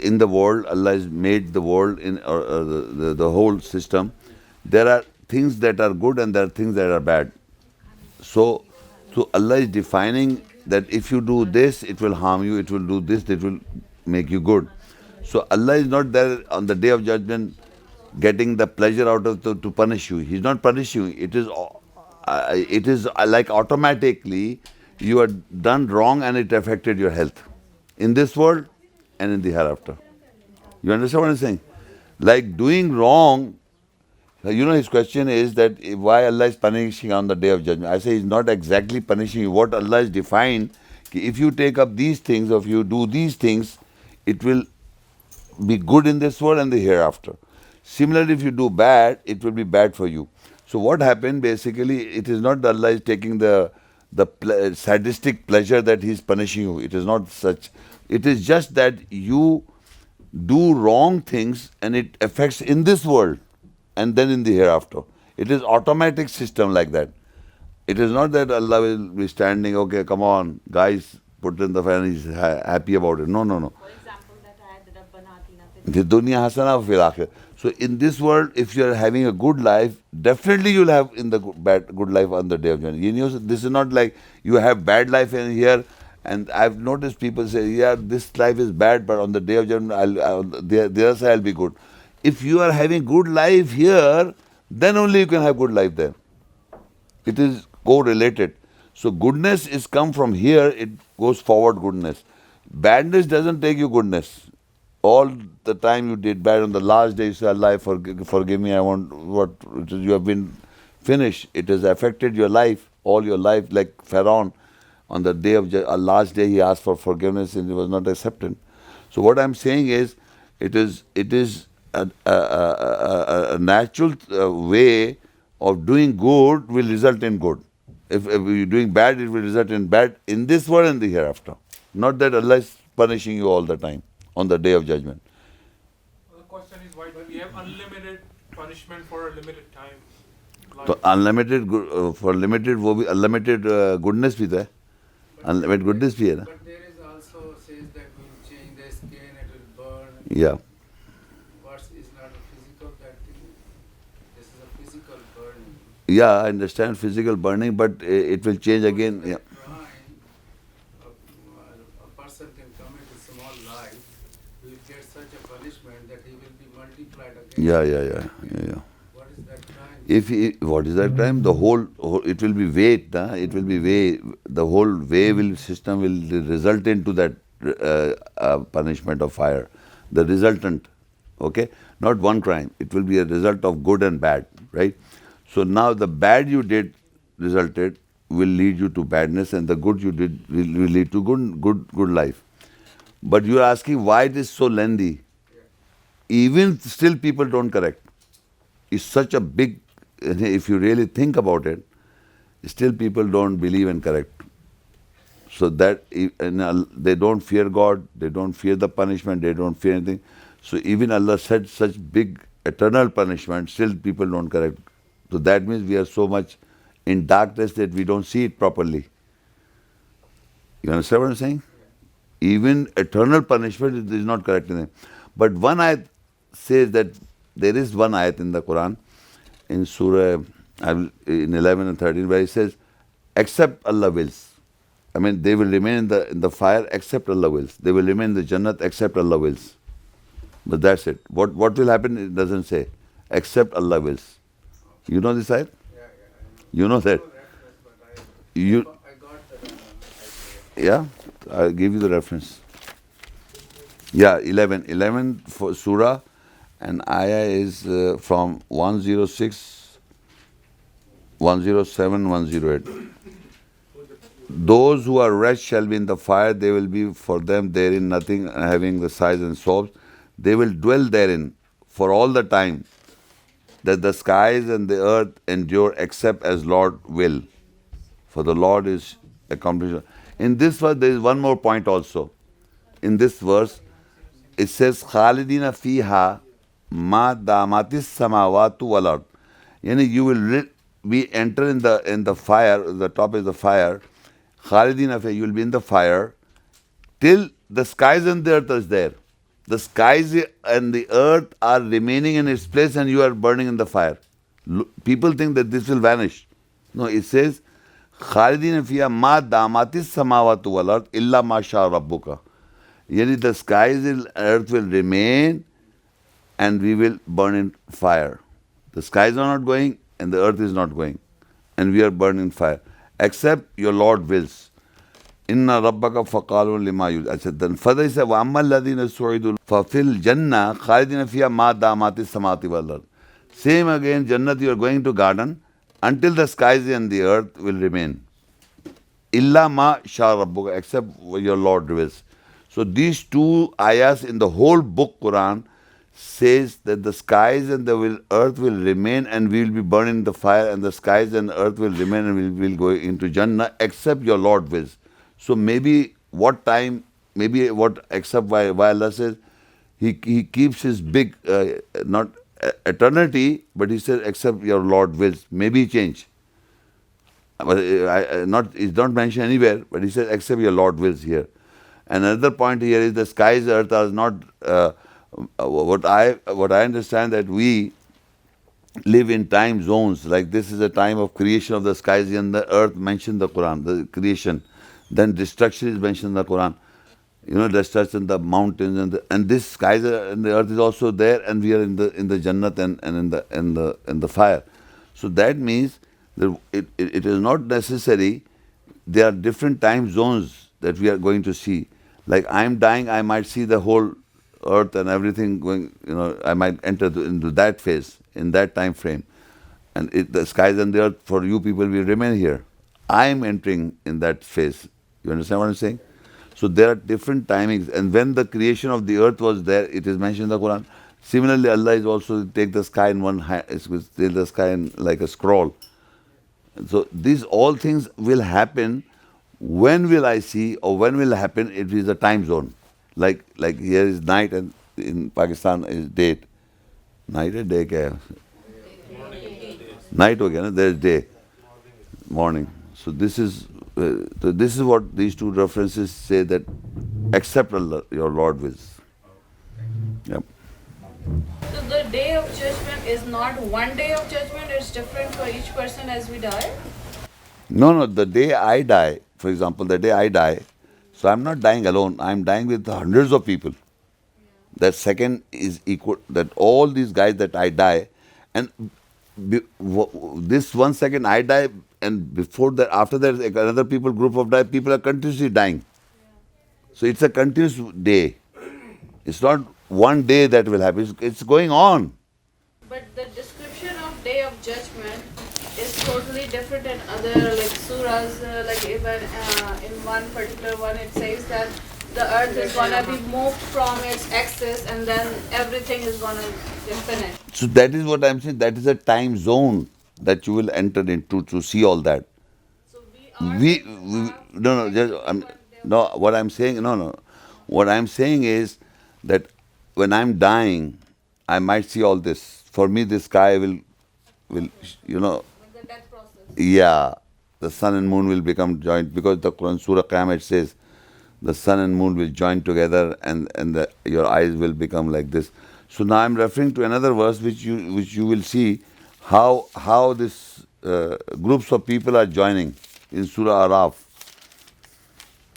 in the world. Allah has made the world in the whole system. There are things that are good and there are things that are bad. So, so Allah is defining that if you do this, it will harm you. It will do this, it will make you good. So Allah is not there on the day of judgment getting the pleasure out of to punish you. He's not punishing you. It is like automatically you are done wrong and it affected your health in this world and in the hereafter. You understand what I'm saying? Like doing wrong. His question is that why Allah is punishing on the day of judgment. I say He's not exactly punishing you. What Allah has defined, if you take up these things, or if you do these things, it will be good in this world and the hereafter. Similarly, if you do bad, it will be bad for you. So what happened basically, it is not that Allah is taking the sadistic pleasure that He is punishing you. It is not such. It is just that you do wrong things and it affects in this world and then in the hereafter. It is automatic system like that. It is not that Allah will be standing, okay, come on, guys, put in the fire and He's happy about it. No, no, no. The dunya hasana fil akhir. So in this world, if you are having a good life, definitely you will have in the good life on the day of judgment. This is not like you have bad life in here. And I've noticed people say, yeah, this life is bad, but on the day of judgment, the other side I'll be good. If you are having good life here, then only you can have good life there. It is correlated. So goodness is come from here, it goes forward goodness. Badness doesn't take you goodness. All the time you did bad, on the last day you say, Allah, forgive me, I want what you have been finished. It has affected your life, all your life, like Pharaoh. On the day of last day, he asked for forgiveness and it was not accepted. So what I'm saying is, it is a natural way of doing good will result in good. If you're doing bad, it will result in bad in this world and the hereafter. Not that Allah is punishing you all the time on the day of judgment. The question is, why do we have unlimited punishment for a limited time? So unlimited for limited वो भी unlimited goodness भी तो है. Unlimited goodness भी है ना. But there is also says that will change the skin, it will burn. Yeah. But it's not a physical that thing. This is a physical burning. Yeah, I understand physical burning, but it will change again. Yeah. Crime, a person can commit a small lie, will get such a punishment that he will be multiplied again. Yeah. What is that crime? What is that crime? The whole it will be weight. It will be way. The whole way system will result into that punishment of fire. The resultant, okay, not one crime. It will be a result of good and bad, right? So now the bad you did resulted will lead you to badness, and the good you did will lead to good life. But you are asking why it is so lengthy. Even still people don't correct. It's such a big, if you really think about it, still people don't believe and correct. So that they don't fear God, they don't fear the punishment, they don't fear anything. So even Allah said such big eternal punishment, still people don't correct. So that means we are so much in darkness that we don't see it properly. You understand what I'm saying? Even eternal punishment is not correct in it. But one ayat says that there is one ayat in the Qur'an, in Surah in 11 and 13, where it says, except Allah wills. I mean, they will remain in the fire except Allah wills. They will remain in the Jannat except Allah wills. But that's it. What will happen, it doesn't say. Except Allah wills. You know this ayat? Yeah. You know that? You, I got the yeah? I'll give you the reference. Yeah, 11 for Surah, and ayah is from 106, 107, 108. Those who are wretched shall be in the fire, they will be for them therein nothing having the sighs and sobs. They will dwell therein for all the time that the skies and the earth endure except as Lord will. For the Lord is accomplished. In this verse, there is one more point also. In this verse, it says, Khalidina fiha ma damatis samawatu wal ard. Yani you will be enter in the fire, the top is the fire. Khalidina fiha, you will be in the fire till the skies and the earth is there. the skies and the earth are remaining in its place and you are burning in the fire. People think that this will vanish. No, it says, خَالِدِينَ فِيهَا مَا دَامَتِ السَّمَاوَاتُ وَالْأَرْضُ إِلَّا مَا شَاءَ رَبُّكَ. Yani the skies and earth will remain and we will burn in fire. The skies are not going and the earth is not going. And we are burning fire. Except your Lord wills. Inna rabbaka faqalun lima yud. I said, then further he said, وَأَمَّا الَّذِينَ سُعِدُوا فَفِي الْجَنَّةِ خَالِدِينَ فِيهَا مَا دَامَتِ السَّمَاوَاتُ وَالْأَرْضُ. Same again, Jannat, you are going to garden until the skies and the earth will remain. Illa ma sha rabbuka, except your Lord wills. So these two ayahs in the whole book Qur'an says that the skies and the earth will remain and we will be burned in the fire, and the skies and earth will remain and we will go into Jannah except your Lord wills. So maybe what time, maybe what, except why Allah says, He keeps His big, not eternity, but He says except your Lord wills. Maybe He change. But it's not mentioned anywhere, but He says except your Lord wills here. And another point here is the skies, earth are not, what I understand, that we live in time zones, like this is a time of creation of the skies and the earth mentioned in the Quran, the creation. Then destruction is mentioned in the Quran. You know, destruction, the mountains and this skies and the earth is also there, and we are in the Jannat and in the fire. So that means that it is not necessary. There are different time zones that we are going to see. Like I am dying, I might see the whole earth and everything going. You know, I might enter into that phase in that time frame, and the skies and the earth for you people will remain here. I am entering in that phase. You understand what I'm saying? So there are different timings, and when the creation of the earth was there, it is mentioned in the Quran. Similarly, Allah is also take the sky in one hand, take the sky in like a scroll. So these all things will happen. When will I see, or when will happen? It is a time zone. Like here is night, and in Pakistan is day. Night or day? Kya hai? Night ho gaya na, there is day, morning. So this is what these two references say, that except Allah, your Lord wills. Yep. So the day of judgment is not one day of judgment, it's different for each person as we die? No, the day I die, for example, the day I die, so I'm not dying alone, I'm dying with hundreds of people. That second is equal, that all these guys that I die, and this 1 second I die, and before that, after that, another group of people are continuously dying. So it's a continuous day. It's not one day that will happen, it's going on. But the description of day of judgment is totally different in other like surahs. Like even in one particular one, it says that the earth is gonna be moved from its axis, and then everything is gonna be finished. So that is what I'm saying, that is a time zone that you will enter into to see all that. So we What I'm saying, what I'm saying is that when I'm dying, I might see all this. For me, the sky will, Like the death process. yeah, the sun and moon will become joined, because the Quran Surah Qiyamah says the sun and moon will join together, and your eyes will become like this. So now I'm referring to another verse which you will see how this groups of people are joining in Surah Araf.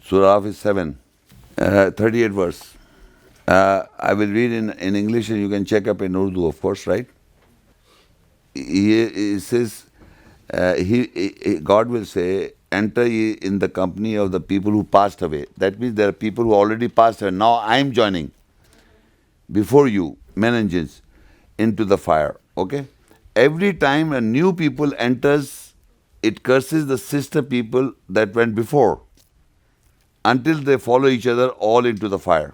Surah Araf is 7, 38 verse. I will read in English, and you can check up in Urdu, of course, right? He says, God will say, enter ye in the company of the people who passed away. That means there are people who already passed away. Now I am joining before you, men and jinns, into the fire. Okay? Every time a new people enters, it curses the sister people that went before, until they follow each other all into the fire.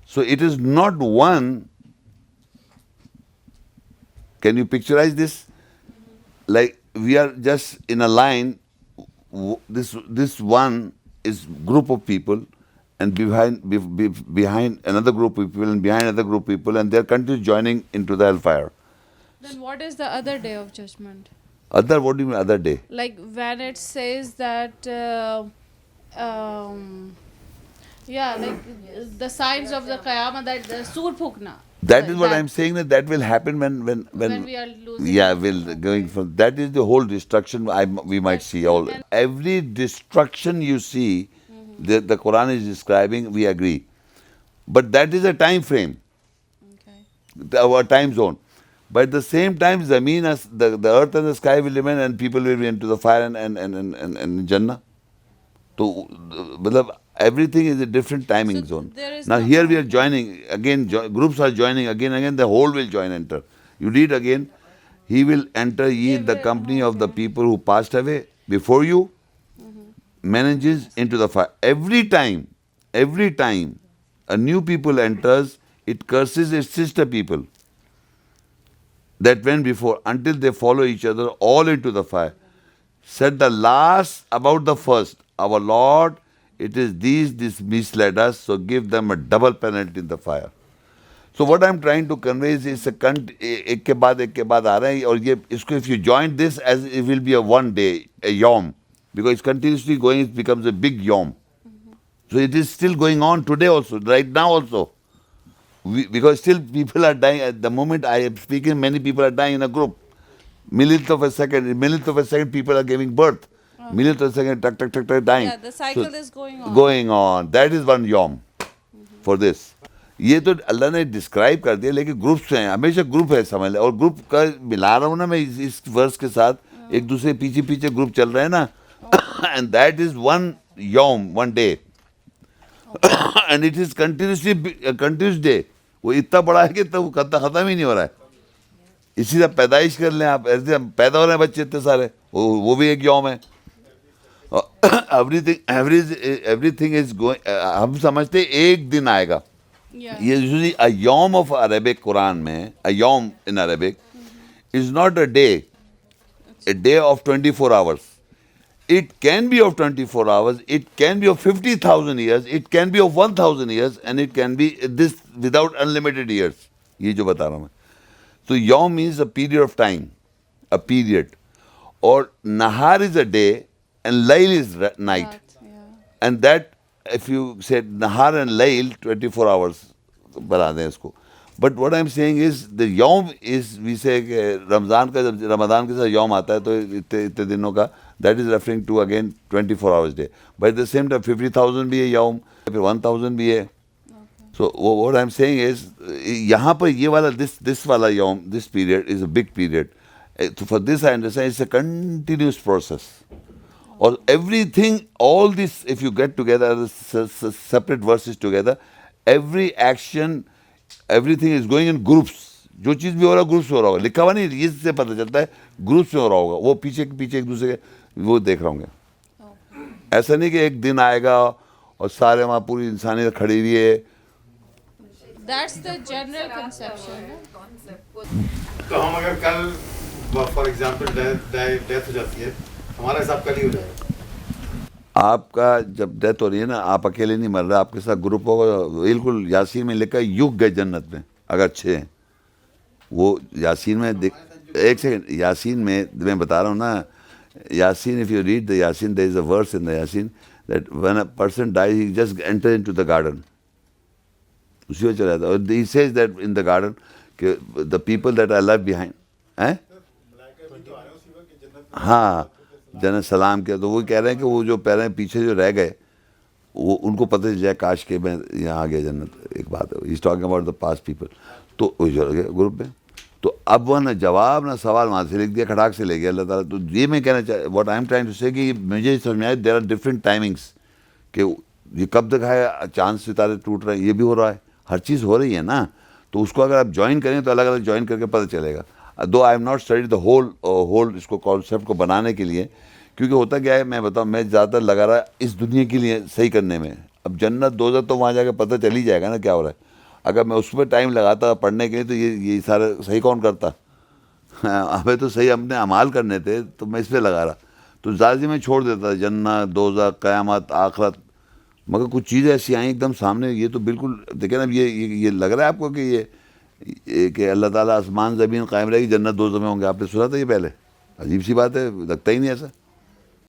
So it is not one. Can you picturize this? Like we are just in a line. This one is group of people, and behind another group of people, and behind another group of people, and they are continuously joining into the hellfire. Then what is the other day of judgment? Other, what do you mean other day? Like when it says that Yeah, like the signs of the Qiyamah, that the sur phukna. That is what I'm saying, that will happen when When we are losing. yeah, will going from that is the whole destruction we might see all. Every destruction you see, the Quran is describing, we agree. But that is a time frame, Okay. our time zone. But at the same time, Zameen, the earth and the sky will remain, and people will be into the fire and Jannah. So, everything is a different timing So zone. there is Now no here we are boundary. joining again. Groups are joining again. The whole will join. Enter. You read again. He will enter ye in the company of the people who passed away before you, manages into the fire. Every time a new people enters, it curses its sister people that went before until they follow each other all into the fire. Said the last about the first, our Lord, it is this misled us, so give them a double penalty in the fire. So what I'm trying to convey is एक के बाद आ रहे हैं, और ये इसको if you join this as it will be a one day, a yom, because it's continuously going, it becomes a big yom. So it is still going on today also, right now also. Because still people are dying. At the moment I am speaking, many people are dying in a group. Millionth of a second people are giving birth. Millionth of a second, tuck, dying. Yeah, the cycle is going on. Going on. That is one yom for this. یہ تو اللہ نے describe کر دیا, لیکن groups ہیں, ہمیشہ group ہے سمجھ لیں. اور گروپ کا ملا رہا ہوں نا میں اس ورس کے ساتھ, ایک دوسرے پیچھے گروپ چل رہے ہیں نا. اینڈ دیٹ از ون یوم, one day, and it is continuous day. وہ اتنا بڑا ہے کہ وہ ختم ہی نہیں ہو رہا ہے. اسی طرح پیدائش کر لیں آپ, ایسے پیدا ہو رہے ہیں بچے اتنے سارے, وہ بھی ایک یوم ہے. Every thing is going. ہم سمجھتے ایک دن آئے گا. Yeah. Usually a yom of Arabic Quran mein, a yom in Arabic is not a day of 24 hours. It can be of 24 hours, it can be of 50,000 years, it can be of 1,000 years, and it can be this without unlimited years. Ye jo bata raha hu main. So yom means a period of time, a period. Or nahar is a day and layl is night. Yeah. And that, if you said nahar and layl, 24 hours بنا دیں اس کو. But what I am saying is the یوم is, وی سے رمضان کا, جب رمضان کے ساتھ یوم آتا ہے تو اتنے دنوں کا, that is referring to again 24 hours day. But at the same time 50,000 بھی ہے یوم, پھر 1,000 بھی ہے. So what I am saying is, یہاں پر یہ والا دس والا یوم, this period is a big period. For this I understand it's a continuous process. اور everything, all this, if you get together, separate verses together, every action, everything is going in groups. جو چیز بھی ہو رہا ہے groups میں ہو رہا ہوگا. لکھا ہوا نہیں, اس سے پتہ چلتا ہے گروپس میں ہو رہا ہوگا. وہ پیچھے ایک دوسرے کے وہ دیکھ رہا ہوں گے. ایسا نہیں کہ ایک دن آئے گا اور سارے وہاں پوری انسانیت کھڑی ہوئی ہے. That's the general conception. تو ہم اگر کل فار ایگزامپل ڈیتھ ہو جاتی ہے, ہمارا حساب کل ہی ہو جائے گا. آپ کا جب ڈیتھ ہو رہی ہے نا, آپ اکیلے نہیں مر رہے, آپ کے ساتھ گروپ ہوگا. بالکل یاسین میں لکھا ہے یوگ گئے جنت میں اگر اچھے ہیں. وہ یاسین میں ایک سیکنڈ, یاسین میں بتا رہا ہوں نا, Yasin, if you read the Yasin, there is a verse in the Yasin that when a person dies he just enter into the garden. اسی میں چلا جاتا ہے. اور he says that in the garden کہ the people that I love behind, ہاں جنت سلام کیا. تو وہ کہہ رہے ہیں کہ وہ جو پہلے پیچھے جو رہ گئے, وہ ان کو پتہ چل جائے کاش کہ میں یہاں آ گیا جنت. ایک بات ہے, he is talking about the past people. تو وہ جو گئے گروپ میں, تو اب وہ نہ جواب نہ سوال وہاں سے لکھ دیا, کھٹاک سے لے گیا اللہ تعالیٰ. تو یہ میں کہنا چاہ what I am trying to say کہ مجھے سمجھ میں آیا دیر آر ڈفرینٹ ٹائمنگس, کہ یہ کب تک ہے, چاند ستارے ٹوٹ رہے ہیں, یہ بھی ہو رہا ہے, ہر چیز ہو رہی ہے نا. تو اس کو اگر آپ جوائن کریں تو الگ الگ جوائن کر کے پتہ چلے گا. Though I am not study the whole اس کو کانسیپٹ کو بنانے کے لیے, کیونکہ ہوتا کیا ہے, میں بتاؤں, میں زیادہ تر لگا رہا اس دنیا کے لیے صحیح کرنے میں. اب جنت دوزخ تو وہاں جا کے پتہ چل ہی جائے گا نا کیا ہو رہا ہے. اگر میں اس پہ ٹائم لگاتا پڑھنے کے لیے تو یہ سارا صحیح کون کرتا. ہمیں تو صحیح اپنے اعمال کرنے تھے, تو میں اس پہ لگا رہا. تو ظاہر میں چھوڑ دیتا جنت دوزخ قیامت آخرت. مگر کچھ چیزیں ایسی آئیں ایک دم سامنے. یہ تو بالکل دیکھیں نا, یہ لگ رہا ہے آپ کو کہ یہ کہ اللہ تعالیٰ آسمان زمین قائم رہے گی, جنت دوزخ میں ہوں گے. آپ نے سنا تھا یہ پہلے؟ عجیب سی بات ہے, لگتا ہی نہیں ایسا.